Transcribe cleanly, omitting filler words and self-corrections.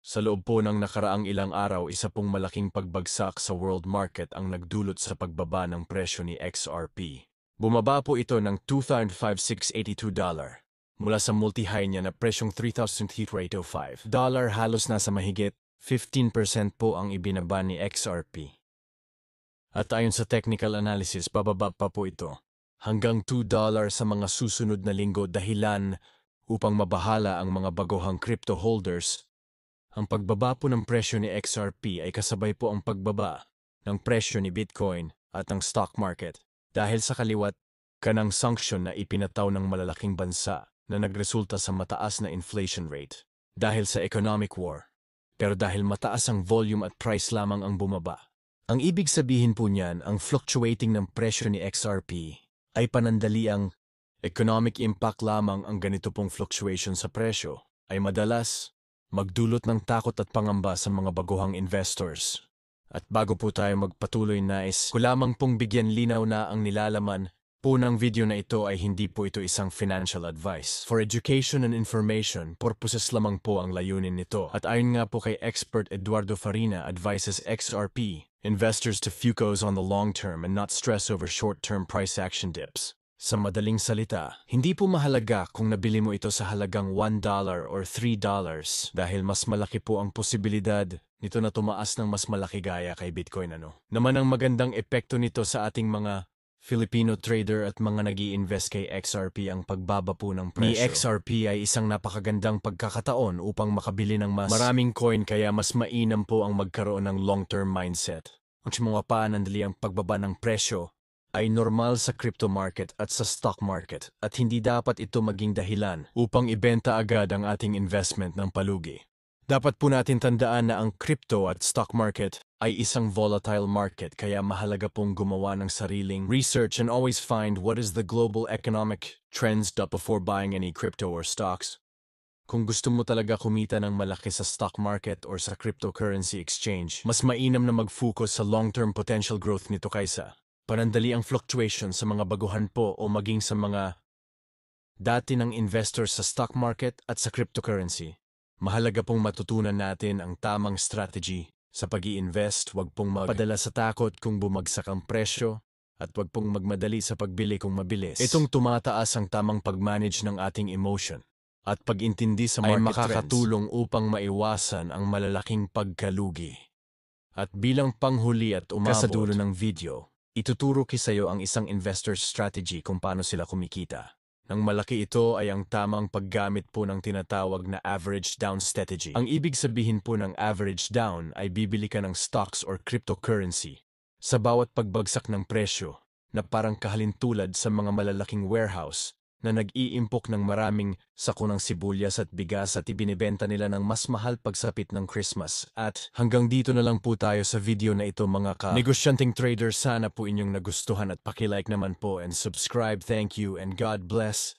Sa loob po ng nakaraang ilang araw, isa pong malaking pagbagsak sa world market ang nagdulot sa pagbaba ng presyo ni XRP. Bumaba po ito ng $2,562 mula sa multi-high niya na presyong $3,385. Halos nasa mahigit 15% po ang ibinaba ni XRP. At ayon sa technical analysis, bababa pa po ito hanggang $2 sa mga susunod na linggo dahilan upang mabahala ang mga baguhang crypto holders. Ang pagbaba po ng presyo ni XRP ay kasabay po ang pagbaba ng presyo ni Bitcoin at ng stock market dahil sa kaliwat kanang sanksyon na ipinataw ng malalaking bansa na nagresulta sa mataas na inflation rate dahil sa economic war. Pero dahil mataas ang volume at price lamang ang bumaba. Ang ibig sabihin po niyan, ang fluctuating ng presyo ni XRP ay panandaliang economic impact lamang. Ang ganito pong fluctuation sa presyo ay madalas magdulot ng takot at pangamba sa mga baguhang investors. At bago po tayo magpatuloy, nais ko lamang pong bigyan linaw na ang nilalaman po ng video na ito ay hindi po ito isang financial advice. For education and information purposes lamang po ang layunin nito. At ayon nga po kay expert Eduardo Farina, advises XRP investors to focus on the long term and not stress over short-term price action dips. Sa madaling salita, hindi po mahalaga kung nabili mo ito sa halagang $1 or $3 dahil mas malaki po ang posibilidad nito na tumaas ng mas malaki gaya kay Bitcoin. Naman ang magandang epekto nito sa ating mga Filipino trader at mga nag-i-invest kay XRP ang pagbaba po ng presyo. Ni XRP ay isang napakagandang pagkakataon upang makabili ng mas maraming coin, kaya mas mainam po ang magkaroon ng long-term mindset. Ang mga panandali ang pagbaba ng presyo ay normal sa crypto market at sa stock market at hindi dapat ito maging dahilan upang ibenta agad ang ating investment ng palugi. Dapat po natin tandaan na ang crypto at stock market ay isang volatile market, kaya mahalaga pong gumawa ng sariling research and always find what is the global economic trends before buying any crypto or stocks. Kung gusto mo talaga kumita ng malaki sa stock market or sa cryptocurrency exchange, mas mainam na mag-focus sa long-term potential growth nito kaysa panandali ang fluctuation sa mga baguhan po o maging sa mga dati ng investors sa stock market at sa cryptocurrency. Mahalaga pong matutunan natin ang tamang strategy sa pag-i-invest. Huwag pong magpadala sa takot kung bumagsak ang presyo at huwag pong magmadali sa pagbili kung mabilis. Itong tumataas ang tamang pag-manage ng ating emotion at pag-intindi sa market trends ay makakatulong upang maiwasan ang malalaking pagkalugi. At bilang panghuli at umabot sa dulo ng video, ituturo ko sa iyo ang isang investor's strategy kung paano sila kumikita. Nang malaki ito ay ang tamang paggamit po ng tinatawag na average down strategy. Ang ibig sabihin po ng average down ay bibili ka ng stocks or cryptocurrency sa bawat pagbagsak ng presyo na parang kahalintulad sa mga malalaking warehouse na nag-iimpok ng maraming sako ng sibuyas at bigas at ibinibenta nila ng mas mahal pagsapit ng Christmas. At hanggang dito na lang po tayo sa video na ito mga negosyanteng traders. Sana po inyong nagustuhan at pakilike naman po and subscribe. Thank you and God bless.